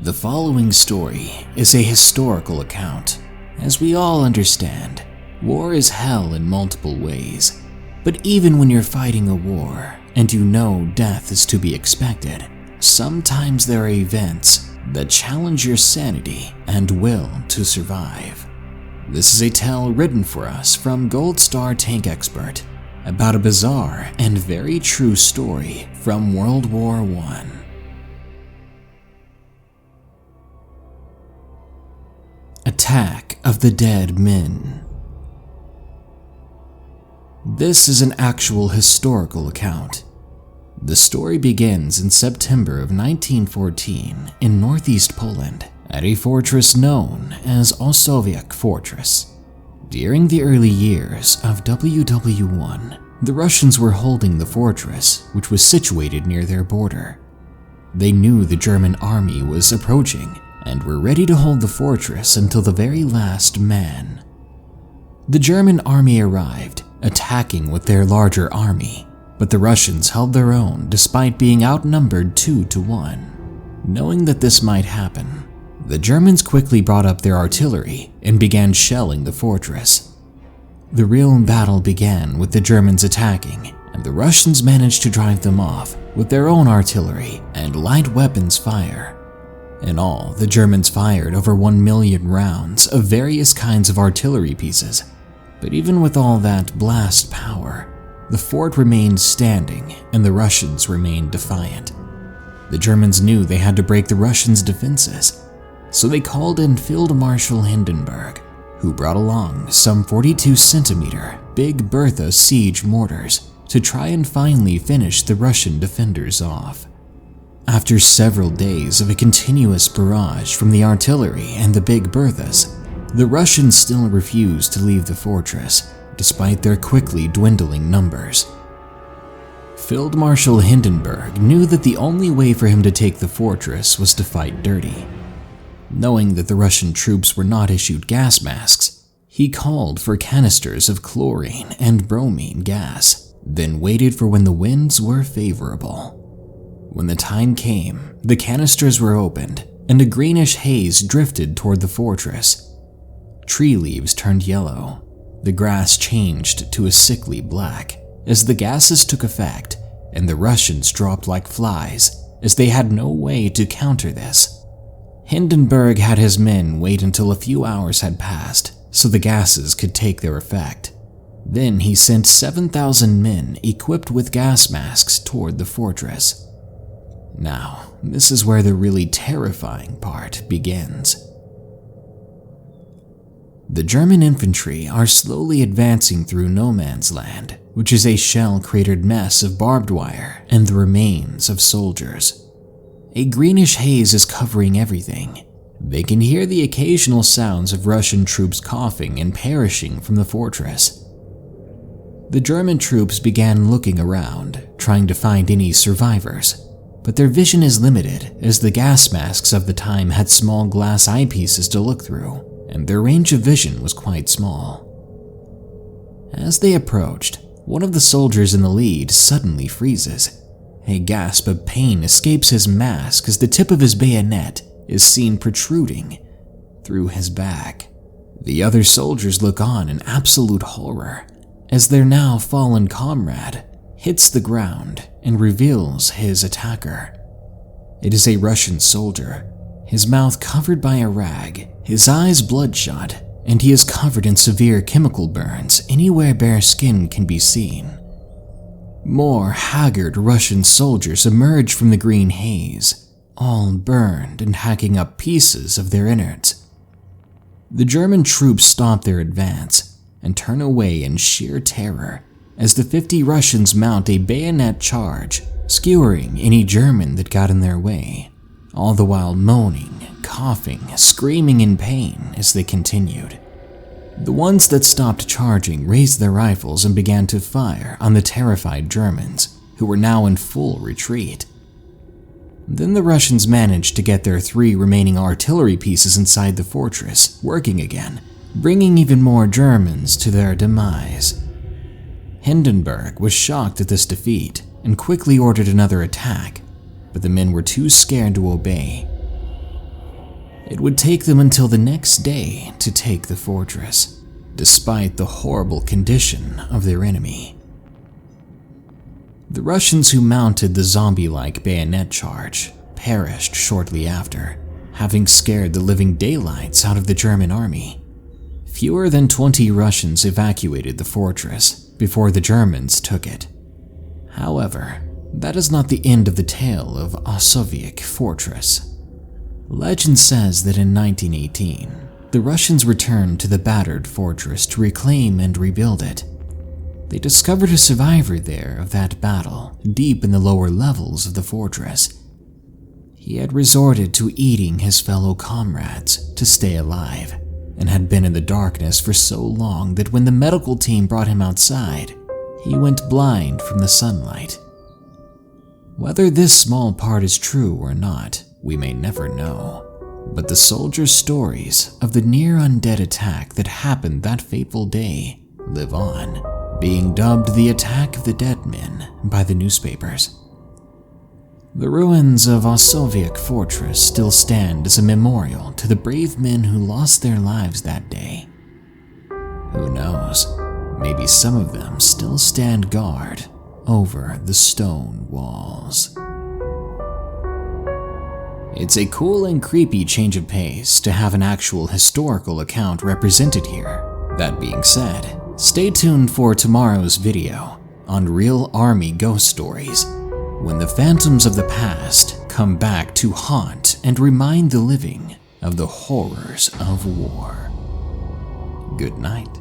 The following story is a historical account. As we all understand, war is hell in multiple ways. But even when you're fighting a war and you know death is to be expected, sometimes there are events that challenge your sanity and will to survive. This is a tale written for us from GoldStarTankExpert about a bizarre and very true story from World War I. Attack of the Dead Men. This is an actual historical account. The story begins in September of 1914 in northeast Poland at a fortress known as Osowiec Fortress. During the early years of WW1, the Russians were holding the fortress, which was situated near their border. They knew the German army was approaching and were ready to hold the fortress until the very last man. The German army arrived, attacking with their larger army, but the Russians held their own despite being outnumbered 2-1. Knowing that this might happen, the Germans quickly brought up their artillery and began shelling the fortress. The real battle began with the Germans attacking, and the Russians managed to drive them off with their own artillery and light weapons fire. In all, the Germans fired over 1 million rounds of various kinds of artillery pieces. But even with all that blast power, the fort remained standing and the Russians remained defiant. The Germans knew they had to break the Russians' defenses, so they called in Field Marshal Hindenburg, who brought along some 42-centimeter Big Bertha siege mortars to try and finally finish the Russian defenders off. After several days of a continuous barrage from the artillery and the Big Berthas, the Russians still refused to leave the fortress, despite their quickly dwindling numbers. Field Marshal Hindenburg knew that the only way for him to take the fortress was to fight dirty. Knowing that the Russian troops were not issued gas masks, he called for canisters of chlorine and bromine gas, then waited for when the winds were favorable. When the time came, the canisters were opened, and a greenish haze drifted toward the fortress. Tree leaves turned yellow. The grass changed to a sickly black as the gases took effect, and the Russians dropped like flies as they had no way to counter this. Hindenburg had his men wait until a few hours had passed so the gases could take their effect. Then he sent 7,000 men equipped with gas masks toward the fortress. Now, this is where the really terrifying part begins. The German infantry are slowly advancing through no man's land, which is a shell-cratered mess of barbed wire and the remains of soldiers. A greenish haze is covering everything. They can hear the occasional sounds of Russian troops coughing and perishing from the fortress. The German troops began looking around, trying to find any survivors. But their vision is limited as the gas masks of the time had small glass eyepieces to look through, and their range of vision was quite small. As they approached, one of the soldiers in the lead suddenly freezes. A gasp of pain escapes his mask as the tip of his bayonet is seen protruding through his back. The other soldiers look on in absolute horror as their now fallen comrade hits the ground and reveals his attacker. It is a Russian soldier, his mouth covered by a rag, his eyes bloodshot, and he is covered in severe chemical burns anywhere bare skin can be seen. More haggard Russian soldiers emerge from the green haze, all burned and hacking up pieces of their innards. The German troops stop their advance and turn away in sheer terror as the 50 Russians mount a bayonet charge, skewering any German that got in their way, all the while moaning, coughing, screaming in pain as they continued. The ones that stopped charging raised their rifles and began to fire on the terrified Germans, who were now in full retreat. Then the Russians managed to get their 3 remaining artillery pieces inside the fortress working again, bringing even more Germans to their demise. Hindenburg was shocked at this defeat and quickly ordered another attack, but the men were too scared to obey. It would take them until the next day to take the fortress, despite the horrible condition of their enemy. The Russians who mounted the zombie-like bayonet charge perished shortly after, having scared the living daylights out of the German army. Fewer than 20 Russians evacuated the fortress before the Germans took it. However, that is not the end of the tale of Osowiec Fortress. Legend says that in 1918, the Russians returned to the battered fortress to reclaim and rebuild it. They discovered a survivor there of that battle deep in the lower levels of the fortress. He had resorted to eating his fellow comrades to stay alive, and had been in the darkness for so long that when the medical team brought him outside, he went blind from the sunlight. Whether this small part is true or not, we may never know, but the soldiers' stories of the near-undead attack that happened that fateful day live on, being dubbed the Attack of the Dead Men by the newspapers. The ruins of Osowiec Fortress still stand as a memorial to the brave men who lost their lives that day. Who knows, maybe some of them still stand guard over the stone walls. It's a cool and creepy change of pace to have an actual historical account represented here. That being said, stay tuned for tomorrow's video on real army ghost stories, when the phantoms of the past come back to haunt and remind the living of the horrors of war. Good night.